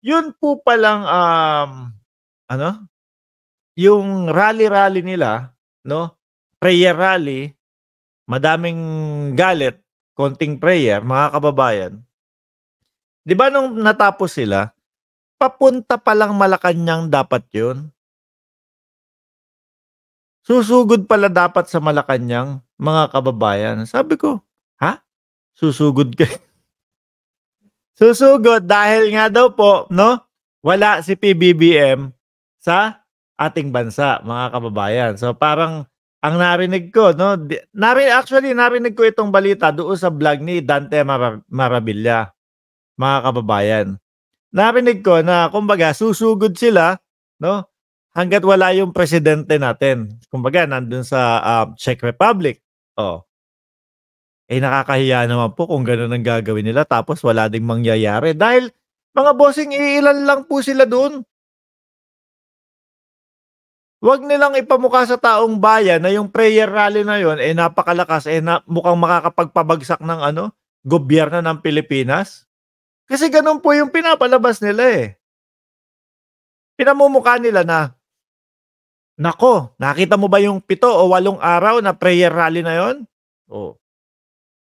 Yun po palang, ano, yung rally-rally nila, 'no, prayer rally, madaming galit, konting prayer, mga kababayan. 'Di ba nung natapos sila, papunta palang Malacanang dapat yun. Susugod pala dapat sa Malacanang, mga kababayan. Sabi ko, "Ha? Susugod kayo?" Susugod dahil nga daw po 'no, wala si PBBM sa ating bansa, mga kababayan. So, parang ang narinig ko 'no, actually narinig ko itong balita doon sa vlog ni Dante Marabilla, mga kababayan. Narinig ko na kumbaga susugod sila 'no, hangga't wala yung presidente natin. Kumbaga nandun sa, Czech Republic, oh. Eh, nakakahiya naman po kung gano'n ang gagawin nila tapos wala ding mangyayari dahil mga bossing iilan lang po sila dun. Wag nilang ipamukha sa taong bayan na yung prayer rally na yun, eh, napakalakas, eh, na mukhang makakapagpabagsak ng ano, gobyerno ng Pilipinas. Kasi gano'n po yung pinapalabas nila, eh. Pinamumukha nila na, "Naku, nakita mo ba yung 7 o 8 araw na prayer rally na yun? Oh,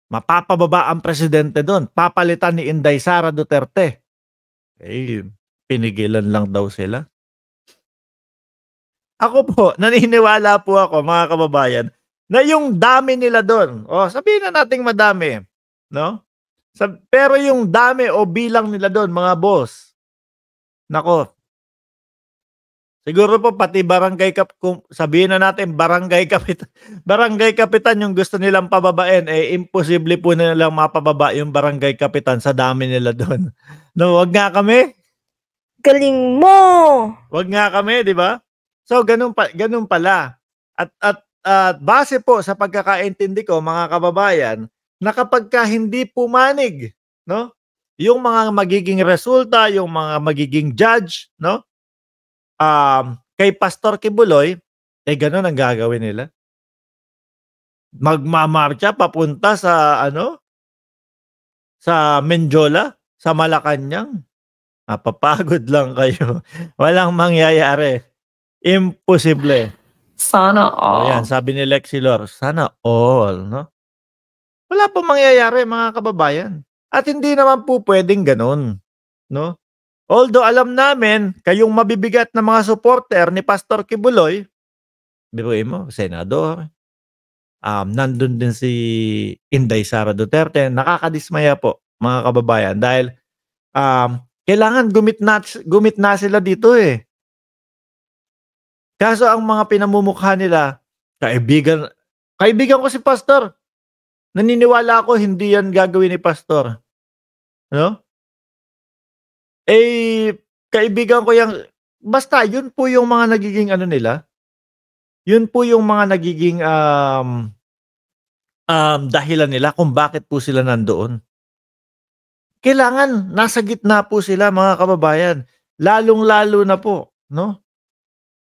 mapapababa ang presidente dun, papalitan ni Inday Sara Duterte." Eh, pinigilan lang daw sila. Ako po, naniniwala po ako, mga kababayan, na yung dami nila dun, oh, sabihin na nating madami, 'no? Pero yung dami o bilang nila dun, mga boss, naku, siguro po pati barangay kung sabihin na natin barangay kapitan barangay kapitan yung gusto nilang pababain, eh, imposible po nilang mapababa yung barangay kapitan sa dami nila dun. 'No, wag nga kami. Galing mo! Wag nga kami, 'di ba? So gano'n pala. At base po sa pagkakaintindi ko, mga kababayan, na kapagka hindi pumanig, 'no, yung mga magiging resulta, yung mga magiging judge, 'no, kay Pastor Kibuloy, eh, gano'n ang gagawin nila. Magmamarcha papunta sa ano, sa Menjola, sa Malacanang. Mapapagod lang kayo. Walang mangyayari. Imposible. Sana Oh, yan all. sabi ni Lexie Lor, sana all, 'no? Wala pong mangyayari, mga kababayan. At hindi naman po puwedeng gano'n, 'no? Although alam namin kayong mabibigat na mga supporter ni Pastor Kibuloy, biruin mo senador, nandun din si Inday Sara Duterte, nakakadismaya po, mga kababayan, dahil, kailangan gumit na sila dito, eh. Kaso ang mga pinamumukha nila, kaibigan kaibigan ko si pastor, naniniwala ako hindi yan gagawin ni pastor, ano? Eh, kaibigan ko yang basta yun po yung mga nagiging ano nila, yun po yung mga nagiging, dahilan nila kung bakit po sila nandoon. Kailangan nasa gitna po sila, mga kababayan, lalong-lalo na po, 'no?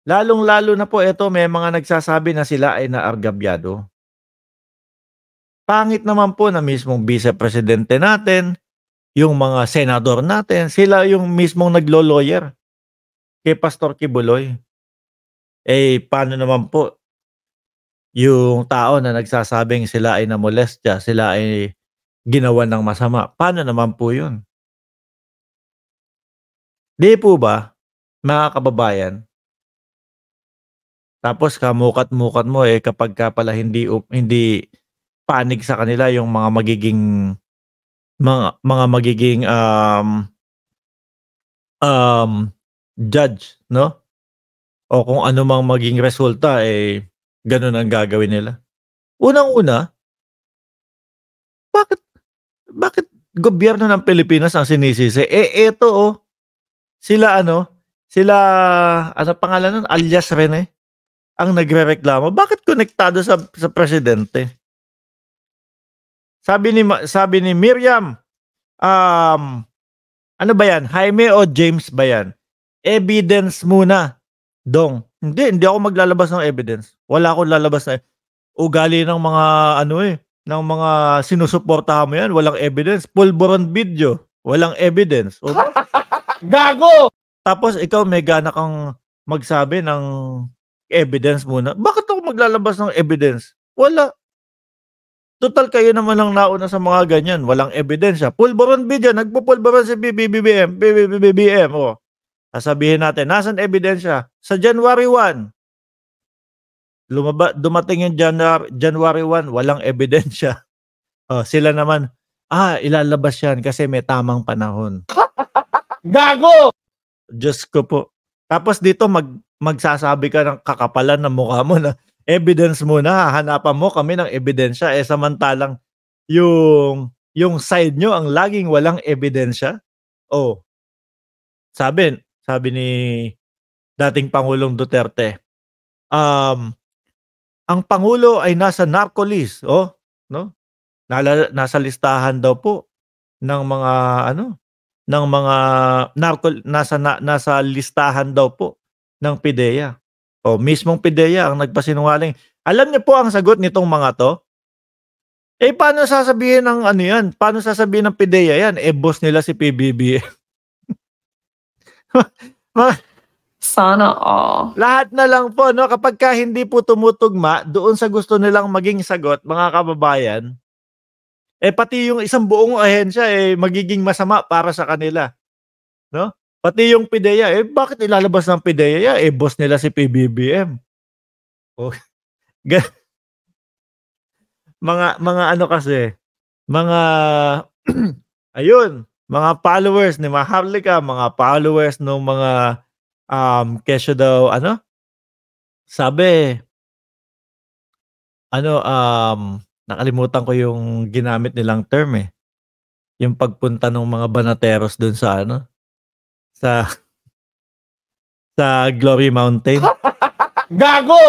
Lalong-lalo na po eto may mga nagsasabi na sila ay naargabyado. Pangit naman po na mismong vice presidente natin, yung mga senador natin, sila yung mismong naglo-lawyer kay Pastor Kibuloy. Eh, paano naman po yung tao na nagsasabing sila ay namolestya, sila ay ginawan ng masama, paano naman po yun? 'Di po ba, mga kababayan? Tapos kamukat-mukat mo, eh, kapagka pala hindi panig sa kanila yung mga magiging, judge, 'no? O kung ano mang maging resulta, eh, gano'n ang gagawin nila. Unang-una, bakit bakit gobyerno ng Pilipinas ang sinisisi? Eh, eto, oh, sila ano, sila ano pangalan nun, alias Rene, ang nagrereklamo. Bakit konektado sa presidente? Sabi ni Miriam, ano ba 'yan, Jaime o James ba 'yan? Evidence muna, dong. Hindi ako maglalabas ng evidence. Wala akong lalabas na ugali ng mga ano, eh, ng mga sinusuportahan mo 'yan, walang evidence. Pulburon video, walang evidence. O Gago! Tapos ikaw may gana kang magsabi ng evidence muna. Bakit ako maglalabas ng evidence? Wala. Total kayo naman ang nauna sa mga ganyan. Walang ebidensya. Pulburon video. Nagpupulburon si BBM. Oh. Sasabihin natin, nasan ebidensya? Sa January 1. Dumating yung January 1, walang ebidensya. Oh, sila naman, ilalabas yan kasi may tamang panahon. Gago! Diyos ko po. Tapos dito magsasabi ka ng kakapalan ng mukha mo na evidence muna, hahanapan mo kami ng ebidensya. Samantalang yung side nyo ang laging walang ebidensya. Oh, sabi ni dating Pangulong Duterte, ang Pangulo ay nasa narco list. Oh, no? Nasa listahan daw po ng mga ng mga narco, nasa listahan daw po ng PIDEA. O mismong PIDEA ang nagpasinungaling. Alam niyo po ang sagot nitong mga to? Paano sasabihin ng yan? Paano sasabihin ng PIDEA yan? Boss nila si PBBM. Sana all. Lahat na lang po, no? Kapag ka hindi po tumutugma doon sa gusto nilang maging sagot, mga kababayan, pati yung isang buong ahensya magiging masama para sa kanila, no? Pati yung PIDEA, bakit ilalabas ng PIDEA? Boss nila si PBBM. Oh. mga ano kasi, mga ayun, mga followers ni Maharlika, mga followers ng mga kesyo daw, sabi, nakalimutan ko yung ginamit nilang term yung pagpunta ng mga banateros dun sa sa Glory Mountain. Gago!